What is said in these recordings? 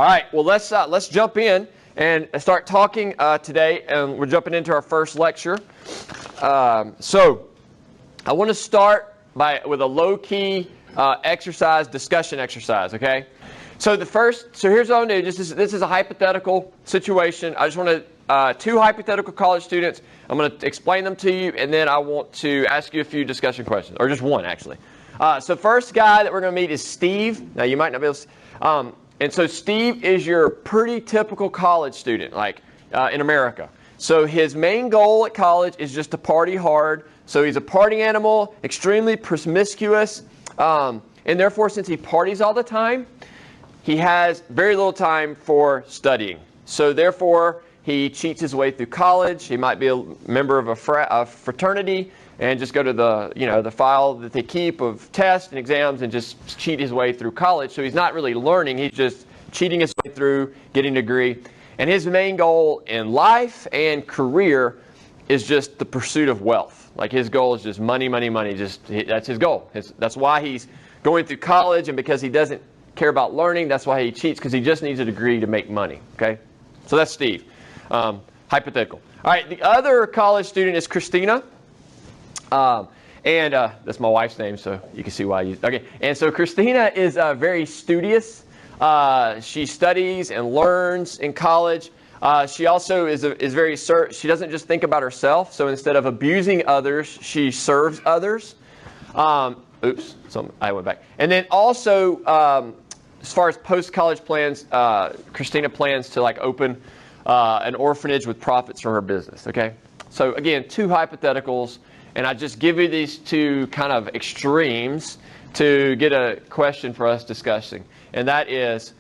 All right, well, let's jump in and start talking today, and we're jumping into our first lecture. So I want to start with a low-key discussion exercise, okay? So here's what I'm going to do. This is a hypothetical situation. I just want to, two hypothetical college students. I'm going to explain them to you, and then I want to ask you a few discussion questions, or just one, actually. So first guy that we're going to meet is Steve. Now, you might not be able to... And so Steve is your pretty typical college student, like in America. So his main goal at college is just to party hard. So he's a party animal, extremely promiscuous, and therefore since he parties all the time, he has very little time for studying. So therefore he cheats his way through college. He might be a member of a fraternity and just go to the file that they keep of tests and exams and just cheat his way through college. So he's not really learning. He's just cheating his way through, getting a degree. And his main goal in life and career is just the pursuit of wealth. Like his goal is just money, money, money. That's his goal. That's why he's going through college, and because he doesn't care about learning, that's why he cheats, because he just needs a degree to make money. Okay, so that's Steve. Hypothetical. All right, the other college student is Christina. That's my wife's name, so you can see why I use it. Okay, and so Christina is very studious. She studies and learns in college. She also is very she doesn't just think about herself. So instead of abusing others, she serves others. Oops, so I went back. And then also, as far as post-college plans, Christina plans to open an orphanage with profits from her business. Okay, so again, two hypotheticals. And I just give you these two kind of extremes to get a question for us discussing. And that is,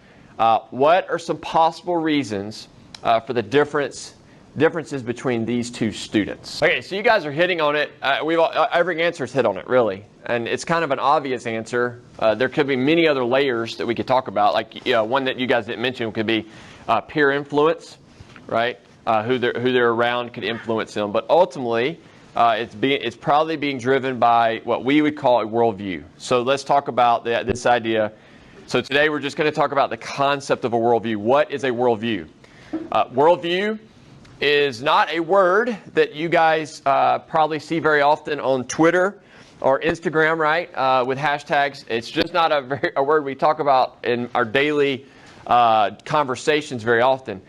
what are some possible reasons for the differences between these two students? Okay, so you guys are hitting on it. Every answer's hit on it, really. And it's kind of an obvious answer. There could be many other layers that we could talk about. One that you guys didn't mention could be peer influence, right? Who they're around could influence them. But ultimately, it's probably being driven by what we would call a worldview. So let's talk about this idea. So today we're just going to talk about the concept of a worldview. What is a worldview? Worldview is not a word that you guys probably see very often on Twitter or Instagram, right? With hashtags. It's just not a word we talk about in our daily conversations very often.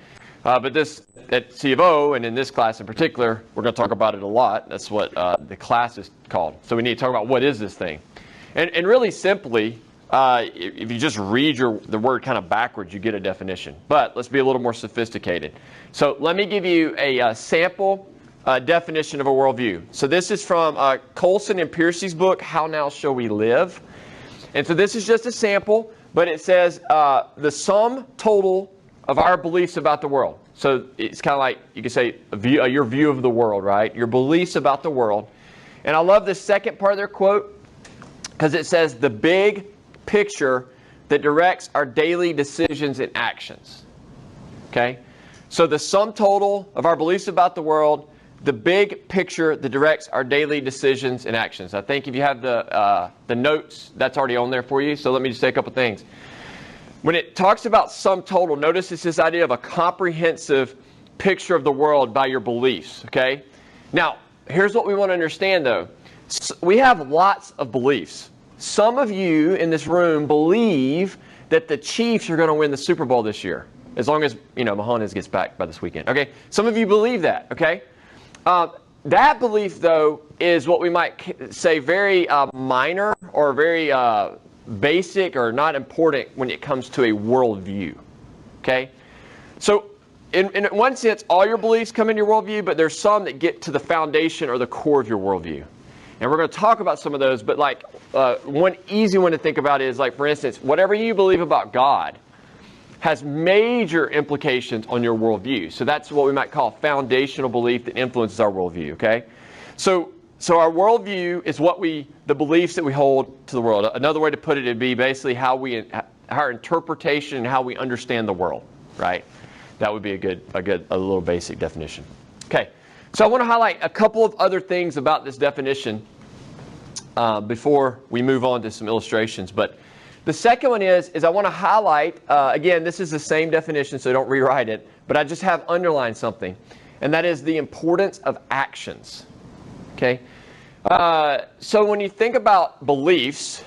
But this at C of O, and in this class in particular, we're going to talk about it a lot. That's what the class is called. So we need to talk about what is this thing. And really simply, if you just read the word kind of backwards, you get a definition. But let's be a little more sophisticated. So let me give you a sample definition of a worldview. So this is from Colson and Piercy's book, How Now Shall We Live? And so this is just a sample, but it says the sum total of our beliefs about the world. So it's kind of like, you could say, your view of the world, right? Your beliefs about the world. And I love the second part of their quote, because it says, the big picture that directs our daily decisions and actions. Okay? So the sum total of our beliefs about the world, the big picture that directs our daily decisions and actions. I think if you have the notes, that's already on there for you. So let me just say a couple things. When it talks about sum total, notice it's this idea of a comprehensive picture of the world by your beliefs, okay? Now, here's what we want to understand, though. We have lots of beliefs. Some of you in this room believe that the Chiefs are going to win the Super Bowl this year, as long as, Mahomes gets back by this weekend, okay? Some of you believe that, okay? That belief, though, is what we might say very minor or very basic or not important when it comes to a worldview. Okay? So in one sense, all your beliefs come in your worldview, but there's some that get to the foundation or the core of your worldview. And we're going to talk about some of those, but one easy one to think about is, for instance, whatever you believe about God has major implications on your worldview. So that's what we might call a foundational belief that influences our worldview, okay? So our worldview is the beliefs that we hold to the world. Another way to put it would be basically our interpretation and how we understand the world, right? That would be a little basic definition. Okay, so I want to highlight a couple of other things about this definition before we move on to some illustrations. But The second one is I want to highlight, again, this is the same definition, so don't rewrite it, but I just have underlined something, and that is the importance of actions. Okay? So when you think about beliefs,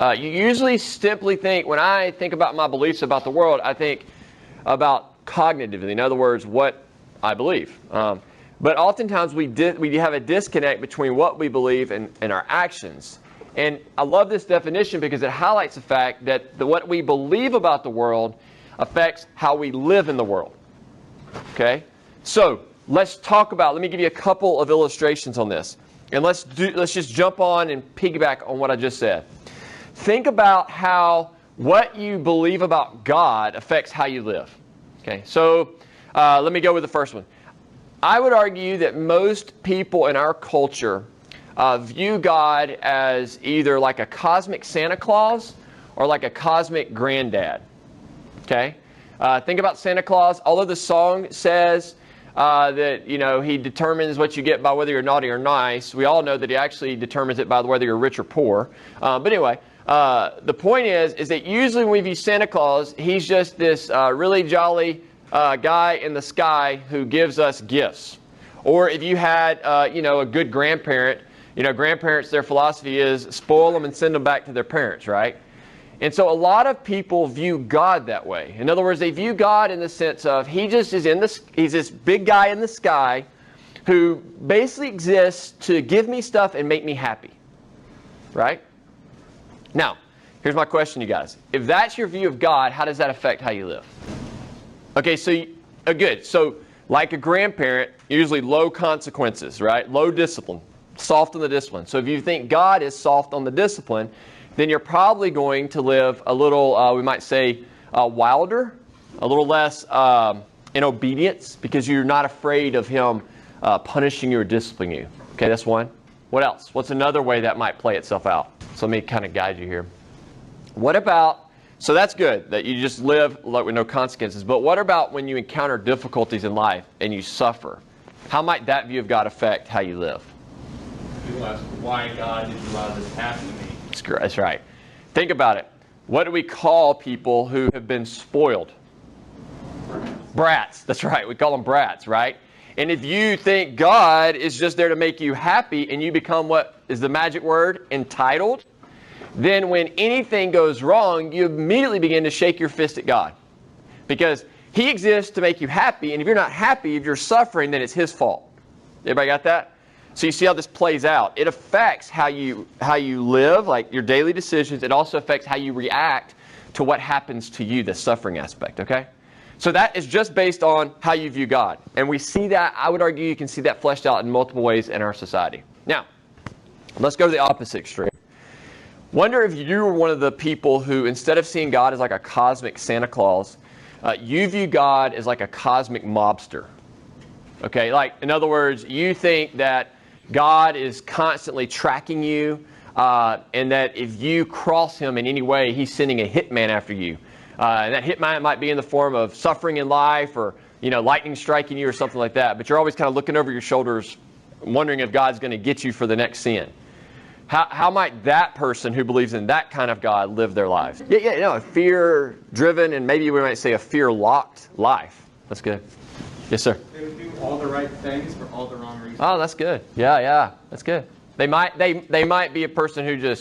you usually simply think, when I think about my beliefs about the world, I think about cognitively, in other words, what I believe. But oftentimes we have a disconnect between what we believe and our actions. And I love this definition because it highlights the fact that what we believe about the world affects how we live in the world. Okay? So let's talk about, let me give you a couple of illustrations on this. And let's just jump on and piggyback on what I just said. Think about how what you believe about God affects how you live. Okay? So let me go with the first one. I would argue that most people in our culture view God as either like a cosmic Santa Claus or like a cosmic granddad. Okay? Think about Santa Claus. Although the song says that, he determines what you get by whether you're naughty or nice, we all know that he actually determines it by whether you're rich or poor. But anyway, the point is that usually when we view Santa Claus, he's just this really jolly guy in the sky who gives us gifts. Or if you had, a good grandparent, grandparents, their philosophy is spoil them and send them back to their parents, right? And so a lot of people view God that way. In other words, they view God in the sense of he just is he's this big guy in the sky who basically exists to give me stuff and make me happy, right? Now, here's my question, you guys. If that's your view of God, how does that affect how you live? Okay, so good. So like a grandparent, usually low consequences, right? Low discipline. Soft on the discipline. So if you think God is soft on the discipline, then you're probably going to live a little, we might say, wilder, a little less in obedience, because you're not afraid of him punishing you or disciplining you. Okay, that's one. What else? What's another way that might play itself out? So let me kind of guide you here. What about, so that's good, that you just live like with no consequences, but what about when you encounter difficulties in life and you suffer? How might that view of God affect how you live? People ask, why God did you allow this to happen to me? That's right. Think about it. What do we call people who have been spoiled? Brats. That's right. We call them brats, right? And if you think God is just there to make you happy and you become, what is the magic word? Entitled. Then when anything goes wrong, you immediately begin to shake your fist at God. Because he exists to make you happy, and if you're not happy, if you're suffering, then it's his fault. Everybody got that? So you see how this plays out. It affects how you live, like your daily decisions. It also affects how you react to what happens to you, the suffering aspect, okay? So that is just based on how you view God. And we see that, I would argue you can see that fleshed out in multiple ways in our society. Now, let's go to the opposite extreme. Wonder if you were one of the people who, instead of seeing God as like a cosmic Santa Claus, you view God as like a cosmic mobster. Okay, like, in other words, you think that God is constantly tracking you, and that if you cross him in any way, he's sending a hitman after you. And that hitman might be in the form of suffering in life or, lightning striking you or something like that. But you're always kind of looking over your shoulders, wondering if God's going to get you for the next sin. How might that person who believes in that kind of God live their lives? A fear-driven and maybe we might say a fear-locked life. That's good. Yes, sir. They would do all the right things for all the wrong reasons. Oh, that's good. Yeah, that's good. They might be a person who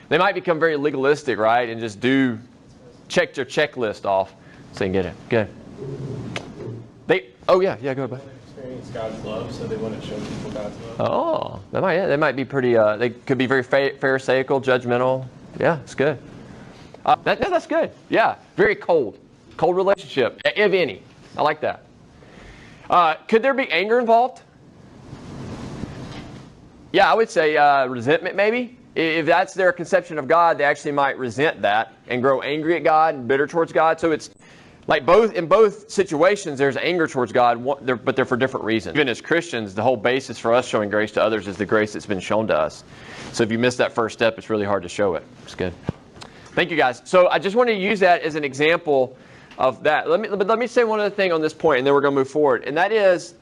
they might become very legalistic, right, and just check their checklist off so they can get it. Good. Go ahead, bud. Experience God's love, so they wouldn't show people God's love. Oh, they might be pretty. They could be very pharisaical, judgmental. Yeah, it's good. That's good. Yeah, very cold relationship, if any. I like that. Could there be anger involved? Yeah, I would say resentment maybe. If that's their conception of God, they actually might resent that and grow angry at God and bitter towards God. So it's like in both situations, there's anger towards God, but they're for different reasons. Even as Christians, the whole basis for us showing grace to others is the grace that's been shown to us. So if you miss that first step, it's really hard to show it. It's good. Thank you, guys. So I just wanted to use that as an example of that. Let me say one other thing on this point, and then we're going to move forward. And that is,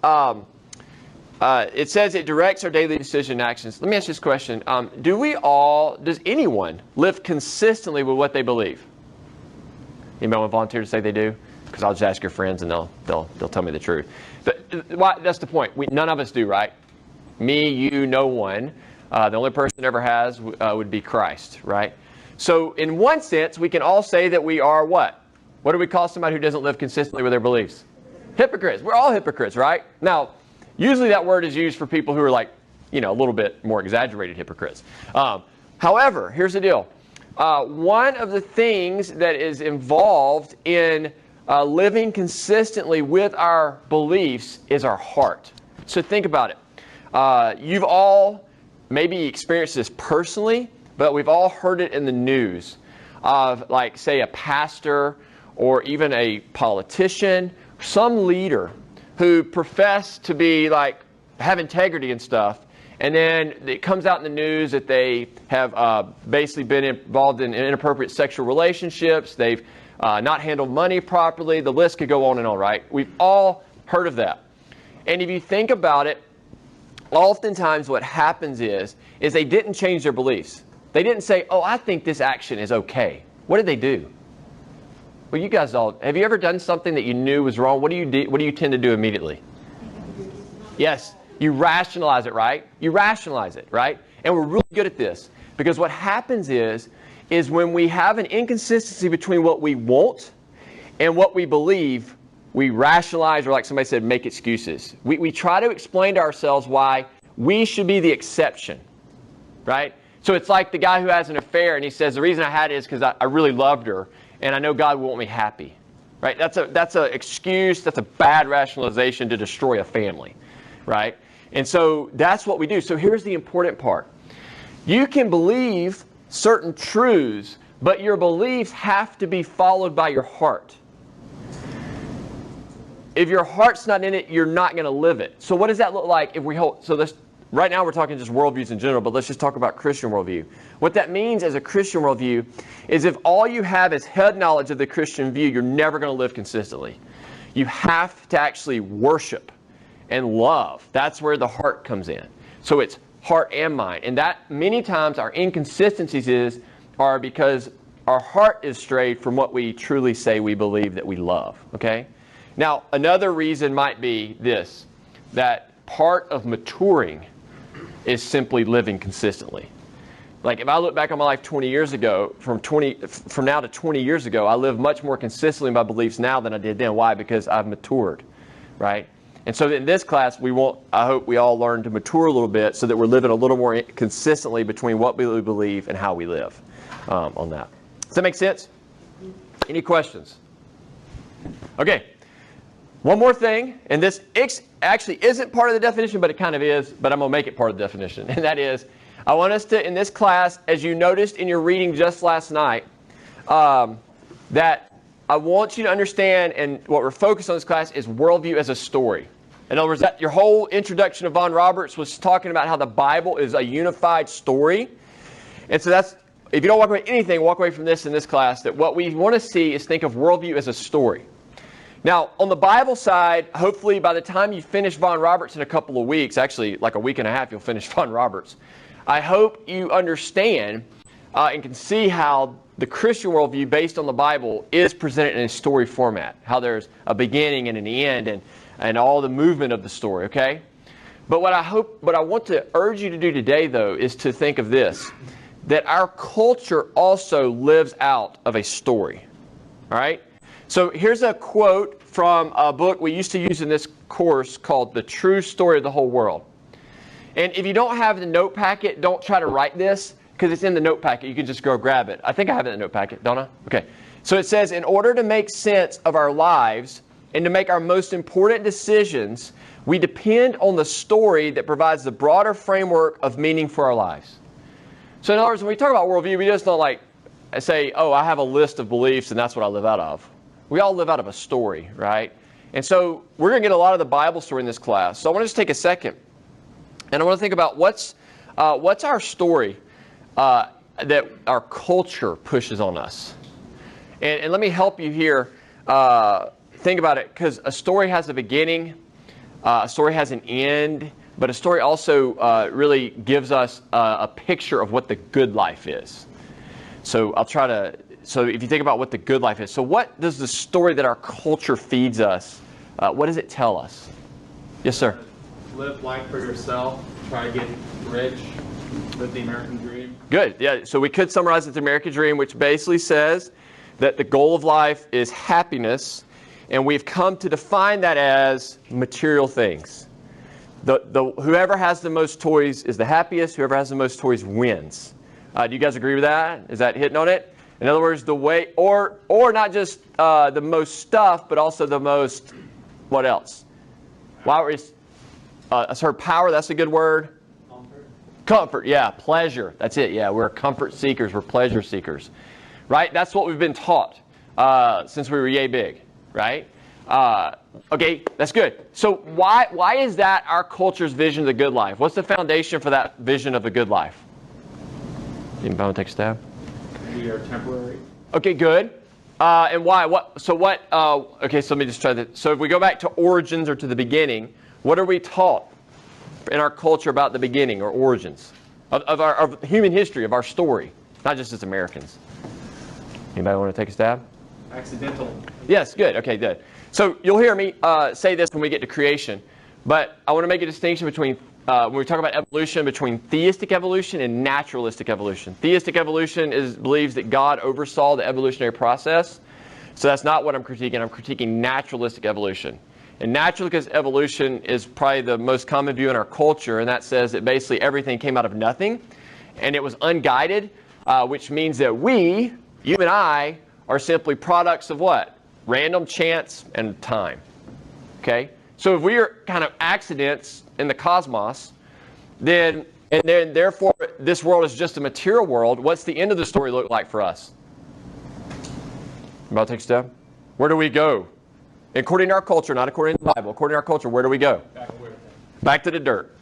it says it directs our daily decision and actions. Let me ask you this question. Does anyone live consistently with what they believe? Anybody want to volunteer to say they do? Because I'll just ask your friends and they'll tell me the truth. But that's the point. None of us do, right? Me, you, no one. The only person that ever has would be Christ, right? So in one sense, we can all say that we are what? What do we call somebody who doesn't live consistently with their beliefs? Hypocrites. We're all hypocrites, right? Now, usually that word is used for people who are like, a little bit more exaggerated hypocrites. However, here's the deal. One of the things that is involved in living consistently with our beliefs is our heart. So think about it. You've all maybe experienced this personally, but we've all heard it in the news of, like, say, a pastor or even a politician, some leader who profess to be like have integrity and stuff, and then it comes out in the news that they have basically been involved in inappropriate sexual relationships. They've not handled money properly. The list could go on and on, right? We've all heard of that. And if you think about it, oftentimes what happens is they didn't change their beliefs. They didn't say, oh, I think this action is okay. What did they do? Well, you guys all, have you ever done something that you knew was wrong? What do you tend to do immediately? Yes, you rationalize it, right? You rationalize it, right? And we're really good at this because what happens is when we have an inconsistency between what we want and what we believe, we rationalize, or like somebody said, make excuses. We try to explain to ourselves why we should be the exception, right? So it's like the guy who has an affair and he says, the reason I had it is because I really loved her and I know God will want me happy, right? That's an excuse. That's a bad rationalization to destroy a family, right? And so that's what we do. So here's the important part. You can believe certain truths, but your beliefs have to be followed by your heart. If your heart's not in it, you're not going to live it. So what does that look like if we hold? So right now we're talking just worldviews in general, but let's just talk about Christian worldview. What that means as a Christian worldview is if all you have is head knowledge of the Christian view, you're never going to live consistently. You have to actually worship and love. That's where the heart comes in. So it's heart and mind. And that many times our inconsistencies are because our heart is strayed from what we truly say we believe that we love. Okay? Now, another reason might be this, that part of maturing is simply living consistently. Like if I look back on my life 20 years ago, from now to 20 years ago, I live much more consistently in my beliefs now than I did then. Why? Because I've matured, right? And so in this class, I hope we all learn to mature a little bit so that we're living a little more consistently between what we believe and how we live on that. Does that make sense? Any questions? Okay. One more thing, and this actually isn't part of the definition, but it kind of is, but I'm going to make it part of the definition. And that is, I want us to, in this class, as you noticed in your reading just last night, that I want you to understand, and what we're focused on in this class is worldview as a story. In other words, your whole introduction of Von Roberts was talking about how the Bible is a unified story. And so that's, if you don't walk away with anything, walk away from this in this class, that what we want to see is think of worldview as a story. Now, on the Bible side, hopefully by the time you finish Von Roberts in a couple of weeks, actually like a week and a half, you'll finish Von Roberts. I hope you understand and can see how the Christian worldview based on the Bible is presented in a story format, how there's a beginning and an end and all the movement of the story, okay? But what I want to urge you to do today, though, is to think of this, that our culture also lives out of a story, all right? So here's a quote from a book we used to use in this course called The True Story of the Whole World. And if you don't have the note packet, don't try to write this because it's in the note packet. You can just go grab it. I think I have it in the note packet, don't I? Okay. So it says, in order to make sense of our lives and to make our most important decisions, we depend on the story that provides the broader framework of meaning for our lives. So in other words, when we talk about worldview, we just don't like say, oh, I have a list of beliefs and that's what I live out of. We all live out of a story, right? And so we're going to get a lot of the Bible story in this class. So I want to just take a second. And I want to think about what's our story that our culture pushes on us. And let me help you here think about it, because a story has a beginning, a story has an end, but a story also really gives us a picture of what the good life is. So so if you think about what the good life is, so what does the story that our culture feeds us, what does it tell us? Yes, sir. Live life for yourself. Try to get rich. Live the American dream. Good. Yeah. So we could summarize it the American dream, which basically says that the goal of life is happiness, and we've come to define that as material things. Whoever has the most toys is the happiest. Whoever has the most toys wins. Do you guys agree with that? Is that hitting on it? In other words, the way, or not just the most stuff, but also the most, what else? Wow, I heard power. That's a good word. Comfort, yeah. Pleasure, that's it. Yeah, we're comfort seekers. We're pleasure seekers, right? That's what we've been taught since we were yay big, right? Okay, that's good. So why is that our culture's vision of the good life? What's the foundation for that vision of the good life? Anybody want to take a stab? We are temporary. Okay, good. And why? Okay, so let me just try this. So if we go back to origins or to the beginning, what are we taught in our culture about the beginning or origins of human history, of our story, not just as Americans? Anybody want to take a stab? Accidental. Yes, good. Okay, good. So you'll hear me say this when we get to creation, but I want to make a distinction between, when we talk about evolution, between theistic evolution and naturalistic evolution. Theistic evolution believes that God oversaw the evolutionary process. So that's not what I'm critiquing. I'm critiquing naturalistic evolution. And naturalistic evolution is probably the most common view in our culture, and that says that basically everything came out of nothing, and it was unguided, which means that you and I, are simply products of what? Random chance and time. Okay? So if we are kind of accidents in the cosmos, then therefore this world is just a material world, what's the end of the story look like for us? About to take a step? Where do we go? According to our culture, not according to the Bible, according to our culture, where do we go? Back to the dirt,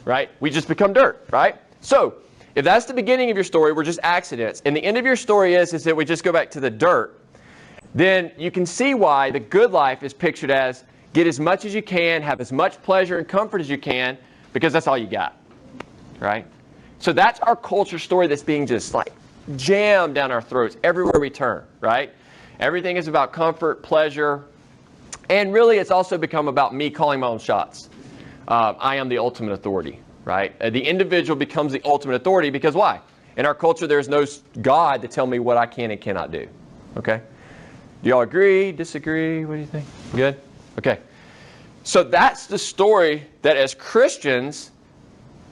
right? We just become dirt, right? So, if that's the beginning of your story, we're just accidents, and the end of your story is that we just go back to the dirt, then you can see why the good life is pictured as get as much as you can, have as much pleasure and comfort as you can, because that's all you got, right? So that's our culture story that's being just like jammed down our throats everywhere we turn, right? Everything is about comfort, pleasure, and really it's also become about me calling my own shots. I am the ultimate authority, right? The individual becomes the ultimate authority because why? In our culture, there's no God to tell me what I can and cannot do, okay? Do y'all agree, disagree? What do you think? Good? Okay. So that's the story that as Christians,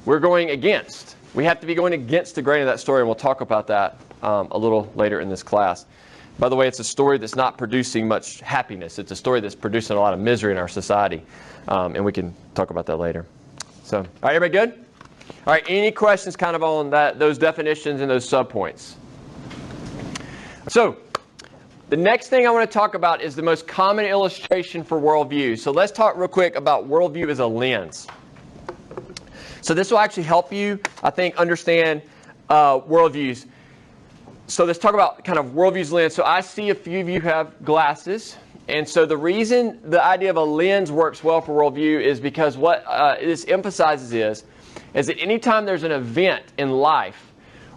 we're going against. We have to be going against the grain of that story, and we'll talk about that a little later in this class. By the way, it's a story that's not producing much happiness. It's a story that's producing a lot of misery in our society, and we can talk about that later. So, all right, everybody good? All right, any questions kind of on those definitions and those subpoints? So, the next thing I want to talk about is the most common illustration for worldview. So let's talk real quick about worldview as a lens. So this will actually help you, I think, understand worldviews. So let's talk about kind of worldview's lens. So I see a few of you have glasses. And so the reason the idea of a lens works well for worldview is because what this emphasizes is that anytime there's an event in life,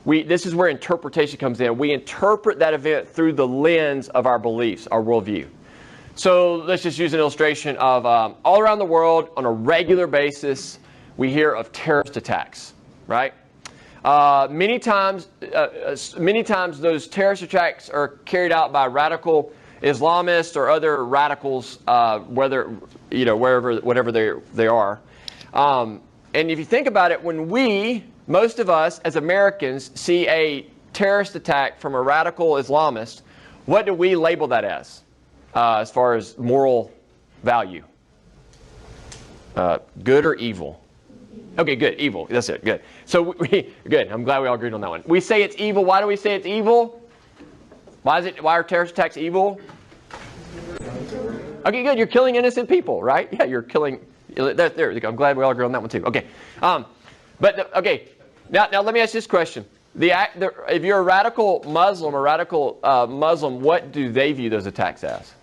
this is where interpretation comes in. We interpret that event through the lens of our beliefs, our worldview. So let's just use an illustration of all around the world on a regular basis, we hear of terrorist attacks, right? Many times those terrorist attacks are carried out by radical Islamists or other radicals, whatever they are. And if you think about it, when most of us as Americans see a terrorist attack from a radical Islamist, what do we label that as far as moral value? Good or evil? Okay, good. Evil. That's it. Good. So good. I'm glad we all agreed on that one. We say it's evil. Why do we say it's evil? Why are terrorist attacks evil? Okay, good. You're killing innocent people, right? Yeah, you're killing. There. I'm glad we all agree on that one too. Okay. Okay. Now let me ask this question: if you're a radical Muslim, what do they view those attacks as?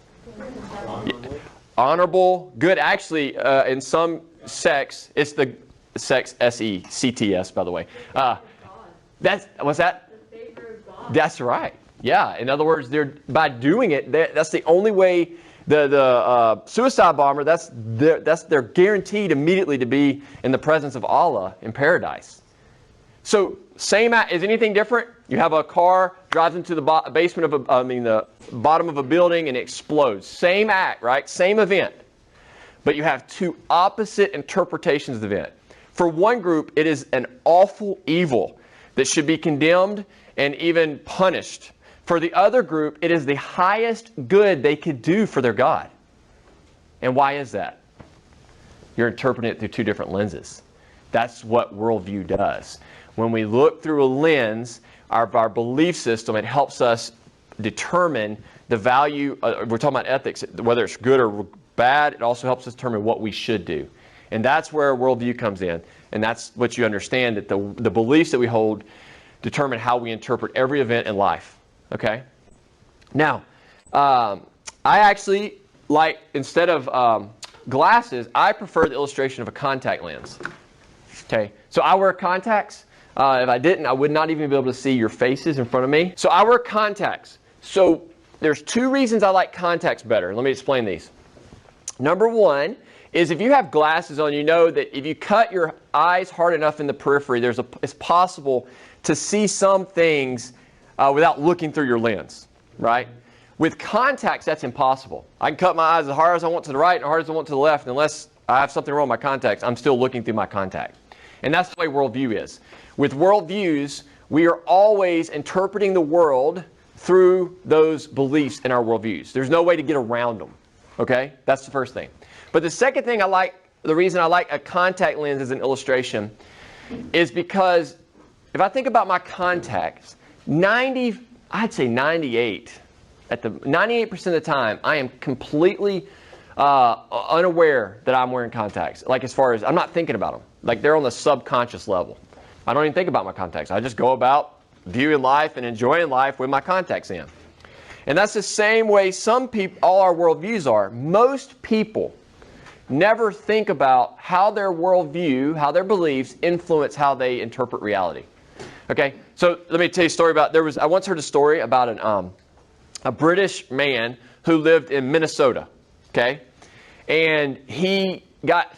Honorable, good. Actually, in some sects, it's the sex, S-E-C-T-S, by the way. What's that? The favor of God. That's right. Yeah. In other words, by doing it, that's the only way. The suicide bomber, they're guaranteed immediately to be in the presence of Allah in paradise. So same act. Is anything different? You have a car drives into the basement of the bottom of a building and explodes. Same act, right? Same event. But you have two opposite interpretations of the event. For one group, it is an awful evil that should be condemned and even punished. For the other group, it is the highest good they could do for their God. And why is that? You're interpreting it through two different lenses. That's what worldview does. When we look through a lens of our belief system, it helps us determine the value. We're talking about ethics, whether it's good or bad. It also helps us determine what we should do. And that's where worldview comes in. And that's what you understand, that the beliefs that we hold determine how we interpret every event in life. Okay? Now, I actually like, instead of glasses, I prefer the illustration of a contact lens. Okay? So I wear contacts. If I didn't, I would not even be able to see your faces in front of me. So I wear contacts. So there's two reasons I like contacts better. Let me explain these. Number one is if you have glasses on, you know that if you cut your eyes hard enough in the periphery, it's possible to see some things without looking through your lens, right? With contacts, that's impossible. I can cut my eyes as hard as I want to the right and as hard as I want to the left, and unless I have something wrong with my contacts, I'm still looking through my contact. And that's the way worldview is. With worldviews, we are always interpreting the world through those beliefs in our worldviews. There's no way to get around them, okay? That's the first thing. But the second thing the reason I like a contact lens as an illustration is because if I think about my contacts, I'd say 98% of the time, I am completely unaware that I'm wearing contacts. Like as far as, I'm not thinking about them. Like they're on the subconscious level. I don't even think about my contacts. I just go about viewing life and enjoying life with my contacts in. And that's the same way some people, all our worldviews are. Most people never think about how their worldview, how their beliefs influence how they interpret reality. Okay, so let me tell you a story about, I once heard a story about a British man who lived in Minnesota, okay? And he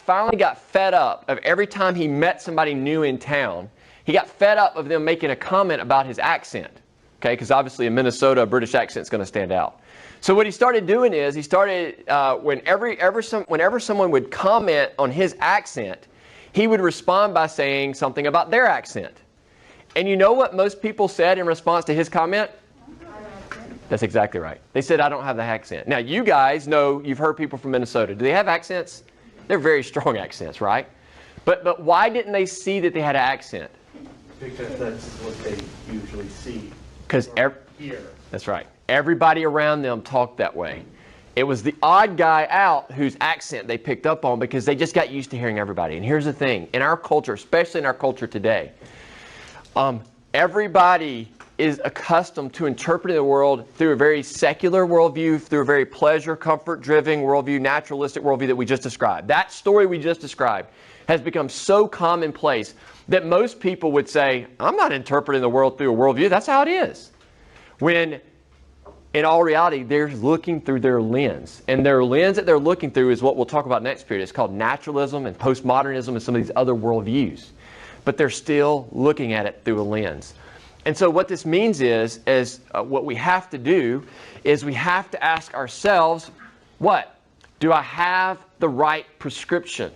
finally got fed up of every time he met somebody new in town, he got fed up of them making a comment about his accent, okay? Because obviously in Minnesota, a British accent is going to stand out. So what he started doing is, whenever someone would comment on his accent, he would respond by saying something about their accent. And you know what most people said in response to his comment? That's exactly right. They said, I don't have the accent. Now, you guys know, you've heard people from Minnesota. Do they have accents? They're very strong accents, right? But why didn't they see that they had an accent? Because that's what they usually see. Because Here. That's right. Everybody around them talked that way. It was the odd guy out whose accent they picked up on because they just got used to hearing everybody. And here's the thing. In our culture, especially in our culture today, everybody is accustomed to interpreting the world through a very secular worldview, through a very pleasure, comfort-driven worldview, naturalistic worldview that we just described. That story we just described has become so commonplace that most people would say, I'm not interpreting the world through a worldview, that's how it is. When in all reality, they're looking through their lens. And their lens that they're looking through is what we'll talk about next period. It's called naturalism and postmodernism and some of these other worldviews. But they're still looking at it through a lens. And so what this means is what we have to do is we have to ask ourselves, what? Do I have the right prescription?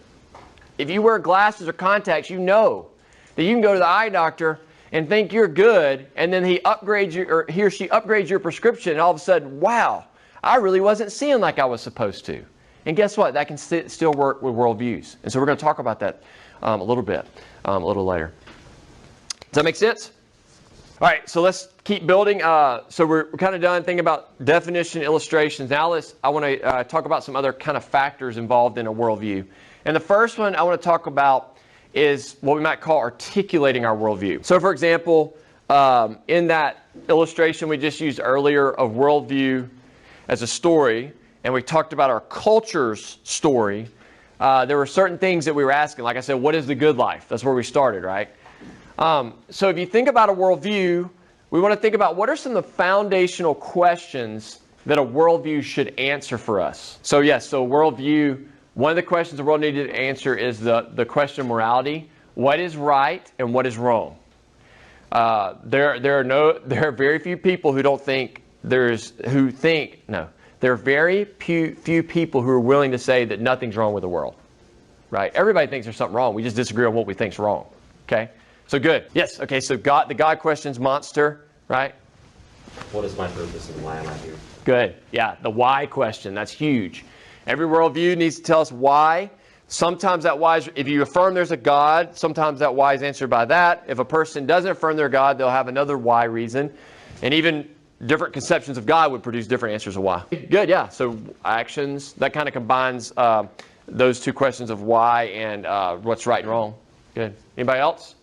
If you wear glasses or contacts, you know that you can go to the eye doctor and think you're good, and then he or he or she upgrades your prescription, and all of a sudden, wow, I really wasn't seeing like I was supposed to. And guess what? That can still work with worldviews. And so we're going to talk about that a little bit, a little later. Does that make sense? All right, so let's keep building. So we're kind of done thinking about definition, illustrations. Now I want to talk about some other kind of factors involved in a worldview. And the first one I want to talk about is what we might call articulating our worldview. So for example, in that illustration we just used earlier of worldview as a story, and we talked about our culture's story, there were certain things that we were asking. Like I said, what is the good life? That's where we started, right? So if you think about a worldview, we want to think about what are some of the foundational questions that a worldview should answer for us. So yes, so worldview, one of the questions the world needed to answer is the question of morality. What is right and what is wrong? There are very few people who don't think there are very few people who are willing to say that nothing's wrong with the world, right? Everybody thinks there's something wrong. We just disagree on what we think's wrong. Okay, so good. Yes. Okay, so the God question's monster, right? What is my purpose and why am I here? Good. Yeah, the why question, that's huge. Every worldview needs to tell us why. Sometimes that why is, if you affirm there's a God, sometimes that why is answered by that. If a person doesn't affirm their God, they'll have another why reason. And even different conceptions of God would produce different answers of why. Good, yeah. So actions, that kind of combines those two questions of why and what's right and wrong. Good. Anybody else?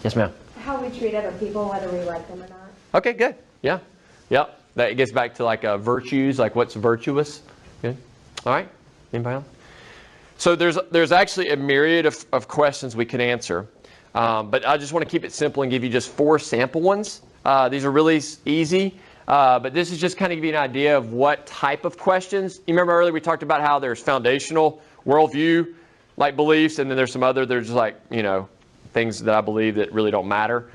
Yes, ma'am. How we treat other people, whether we like them or not. Okay, good. Yeah. Yep. That gets back to like virtues, like what's virtuous. Good. All right. Anybody else? So there's actually a myriad of questions we could answer. But I just want to keep it simple and give you just 4 sample ones. These are really easy. But this is just kind of give you an idea of what type of questions. You remember earlier we talked about how there's foundational worldview, like beliefs, and then there's some other, there's just like, things that I believe that really don't matter.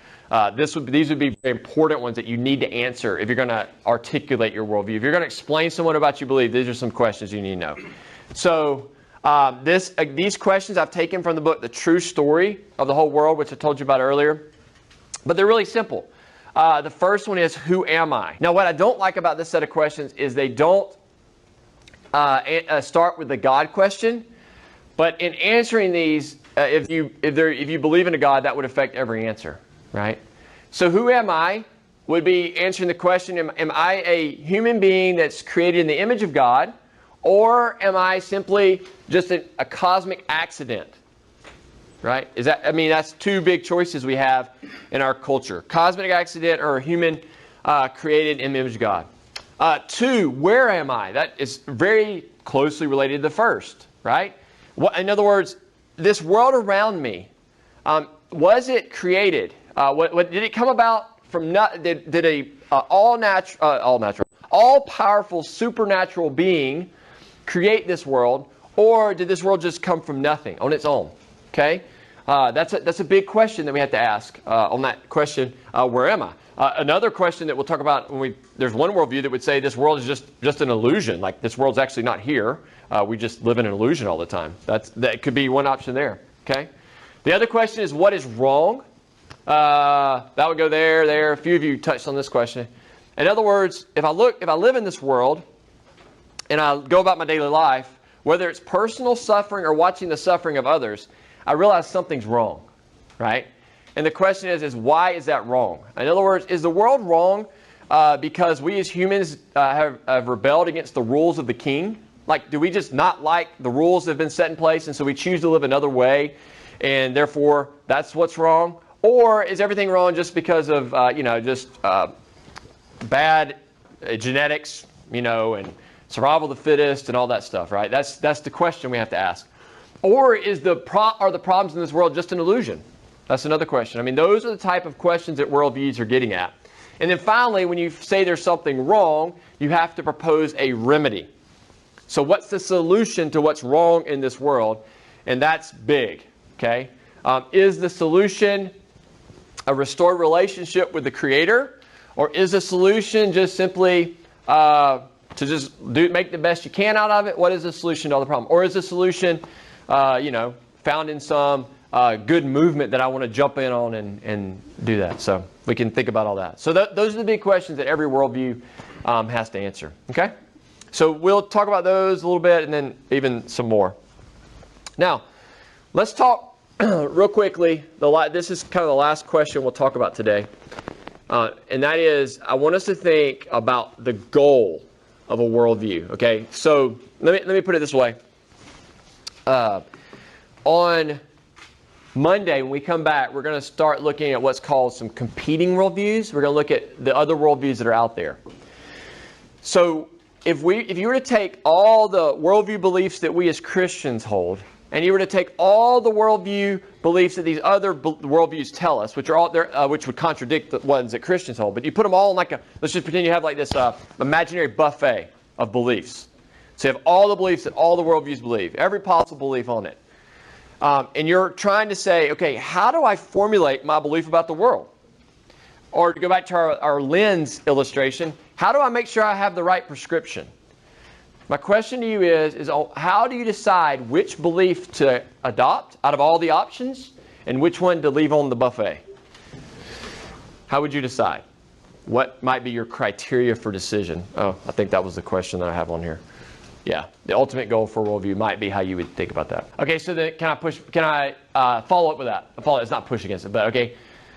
These would be very important ones that you need to answer if you're going to articulate your worldview. If you're going to explain someone about your belief, these are some questions you need to know. So these questions I've taken from the book, The True Story of the Whole World, which I told you about earlier. But they're really simple. The first one is, who am I? Now, what I don't like about this set of questions is they don't start with the God question. But in answering these, if you believe in a God, that would affect every answer, right? So who am I would be answering the question, am I a human being that's created in the image of God? Or am I simply just a cosmic accident? Right? That's 2 big choices we have in our culture. Cosmic accident or a human created in the image of God. 2, where am I? That is very closely related to the first, right? In other words, this world around me, was it created? What did it come about from? Did a all-powerful supernatural being create this world, or did this world just come from nothing on its own? Okay, that's a big question that we have to ask on that question. Where am I? Another question that we'll talk about there's one worldview that would say this world is just an illusion. Like this world's actually not here. We just live in an illusion all the time. That could be one option there. Okay. The other question is, what is wrong? That would go there. A few of you touched on this question. In other words, if I live in this world and I go about my daily life, whether it's personal suffering or watching the suffering of others, I realize something's wrong, right? And the question is why is that wrong? In other words, is the world wrong because we as humans have rebelled against the rules of the king? Like, do we just not like the rules that have been set in place, and so we choose to live another way, and therefore that's what's wrong? Or is everything wrong just because of bad genetics, and survival of the fittest and all that stuff, right? That's the question we have to ask. Or are the problems in this world just an illusion? That's another question. Those are the type of questions that worldviews are getting at. And then finally, when you say there's something wrong, you have to propose a remedy. So what's the solution to what's wrong in this world? And that's big, okay? Is the solution a restored relationship with the Creator? Or is the solution just simply to just make the best you can out of it? What is the solution to all the problem? Or is the solution, found in some good movement that I want to jump in on and do that? So we can think about all that. So those are the big questions that every worldview has to answer. Okay? So we'll talk about those a little bit and then even some more. Now, let's talk real quickly. This is kind of the last question we'll talk about today. And that is, I want us to think about the goal of a worldview. Okay? So let me put it this way. On Monday, when we come back, we're going to start looking at what's called some competing worldviews. We're going to look at the other worldviews that are out there. So if you were to take all the worldview beliefs that we as Christians hold, and you were to take all the worldview beliefs that these other worldviews tell us, which are all there, which would contradict the ones that Christians hold, but you put them all in like let's just pretend you have like this imaginary buffet of beliefs. So you have all the beliefs that all the worldviews believe, every possible belief on it. And you're trying to say, okay, how do I formulate my belief about the world? Or to go back to our lens illustration, how do I make sure I have the right prescription? My question to you is how do you decide which belief to adopt out of all the options and which one to leave on the buffet? How would you decide? What might be your criteria for decision? Oh, I think that was the question that I have on here. Yeah, the ultimate goal for worldview might be how you would think about that. Okay, so then can I follow up with that? It's not push against it, but okay.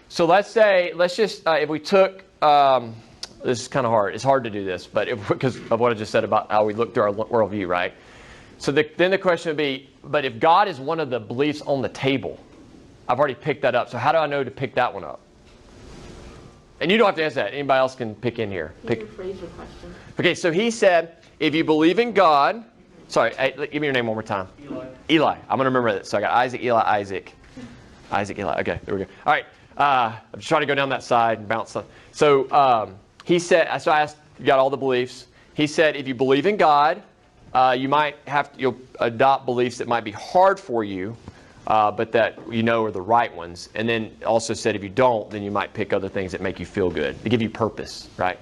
So let's just, if we took, this is kind of hard. It's hard to do this, but because of what I just said about how we look through our worldview, right? So then the question would be, but if God is one of the beliefs on the table, I've already picked that up. So how do I know to pick that one up? And you don't have to answer that. Anybody else can pick in here. Can you rephrase your question? Okay, so he said, if you believe in God, sorry, give me your name one more time. Eli. I'm going to remember that. So I got Isaac, Eli, Isaac. Isaac, Eli. Okay, there we go. All right. I'm just trying to go down that side and bounce stuff. So he said, so I asked, you got all the beliefs. He said, if you believe in God, you'll adopt beliefs that might be hard for you, but that you know are the right ones. And then also said, if you don't, then you might pick other things that make you feel good, to give you purpose, right?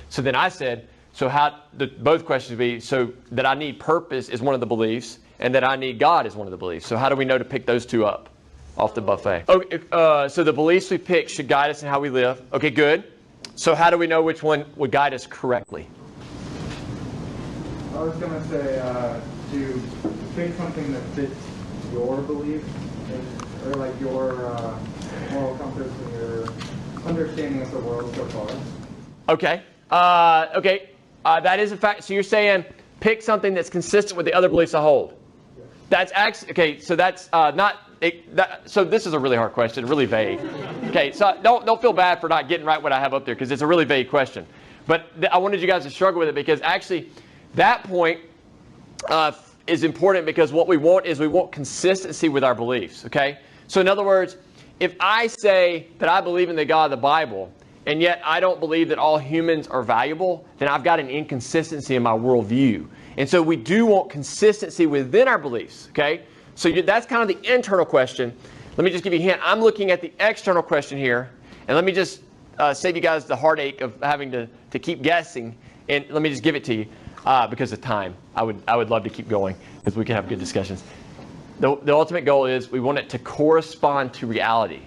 So then I said, so both questions would be, so that I need purpose is one of the beliefs, and that I need God is one of the beliefs. So how do we know to pick those two up off the buffet? Okay, so the beliefs we pick should guide us in how we live. Okay, good. So how do we know which one would guide us correctly? I was going to say to pick something that fits your belief, or like your moral compass and your understanding of the world so far. Okay. That is a fact. So you're saying pick something that's consistent with the other beliefs I hold. That's actually, okay, so that's so this is a really hard question, really vague. Okay, so don't feel bad for not getting right what I have up there, because it's a really vague question. But I wanted you guys to struggle with it, because actually that point is important, because what we want is we want consistency with our beliefs, okay? So in other words, if I say that I believe in the God of the Bible, and yet I don't believe that all humans are valuable, then I've got an inconsistency in my worldview. And so we do want consistency within our beliefs, okay? So that's kind of the internal question. Let me just give you a hint. I'm looking at the external question here, and let me just save you guys the heartache of having to keep guessing, and let me just give it to you because of time. I would love to keep going because we can have good discussions. The ultimate goal is we want it to correspond to reality.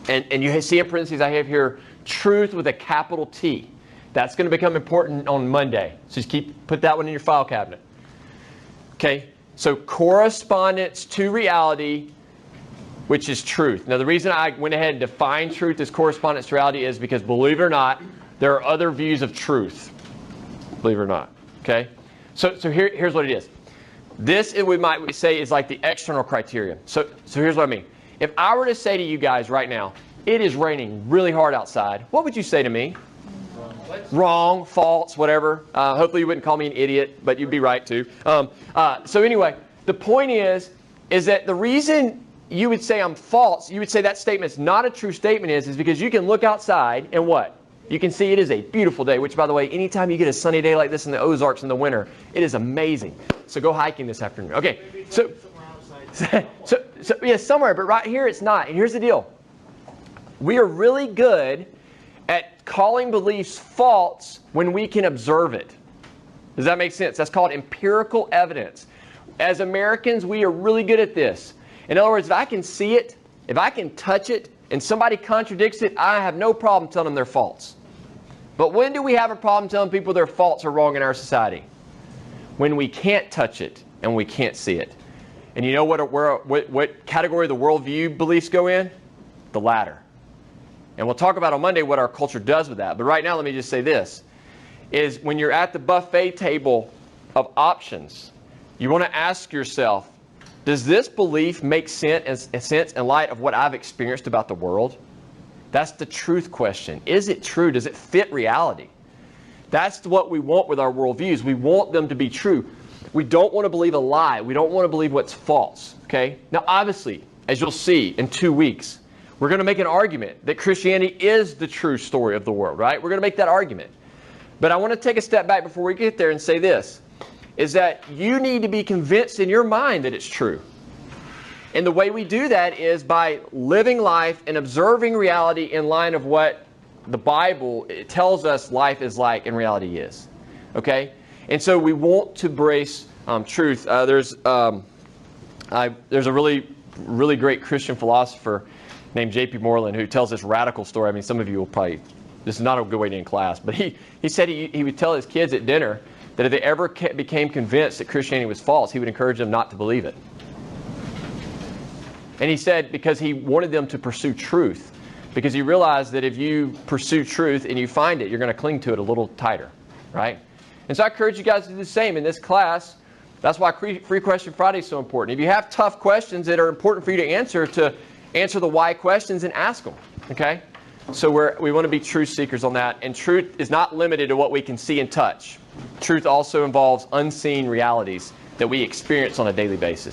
And you see in parentheses I have here, truth with a capital T. That's going to become important on Monday. So just put that one in your file cabinet. Okay, so correspondence to reality, which is truth. Now the reason I went ahead and defined truth as correspondence to reality is because, believe it or not, there are other views of truth. Believe it or not. Okay, so here's what it is. This, we might say, is like the external criterion. So here's what I mean. If I were to say to you guys right now, it is raining really hard outside, what would you say to me? Wrong, false, whatever. Hopefully you wouldn't call me an idiot, but you'd be right too. So anyway, the point is that the reason you would say I'm false, you would say that statement's not a true statement is because you can look outside and what? You can see it is a beautiful day, which by the way, anytime you get a sunny day like this in the Ozarks in the winter, it is amazing. So go hiking this afternoon. Okay, so yeah, somewhere, but right here it's not. And here's the deal. We are really good at calling beliefs false when we can observe it. Does that make sense? That's called empirical evidence. As Americans, we are really good at this. In other words, if I can see it, if I can touch it, and somebody contradicts it, I have no problem telling them they're false. But when do we have a problem telling people they're false or wrong in our society? When we can't touch it and we can't see it. And you know what category the worldview beliefs go in? The latter. And we'll talk about on Monday what our culture does with that. But right now, let me just say this, is when you're at the buffet table of options, you want to ask yourself, does this belief make sense in light of what I've experienced about the world? That's the truth question. Is it true? Does it fit reality? That's what we want with our worldviews. We want them to be true. We don't want to believe a lie. We don't want to believe what's false. Okay? Now, obviously, as you'll see in 2 weeks, we're going to make an argument that Christianity is the true story of the world, right? We're going to make that argument. But I want to take a step back before we get there and say this, is that you need to be convinced in your mind that it's true. And the way we do that is by living life and observing reality in line of what the Bible tells us life is like and reality is. Okay? And so we want to embrace truth. There's a really great Christian philosopher named J.P. Moreland who tells this radical story. I mean, some of you will probably, this is not a good way to end class, but he said he would tell his kids at dinner that if they ever became convinced that Christianity was false, he would encourage them not to believe it. And he said because he wanted them to pursue truth, because he realized that if you pursue truth and you find it, you're going to cling to it a little tighter, right? And so I encourage you guys to do the same in this class. That's why Free Question Friday is so important. If you have tough questions that are important for you to answer the why questions and ask them, okay? So we want to be truth seekers on that. And truth is not limited to what we can see and touch. Truth also involves unseen realities that we experience on a daily basis.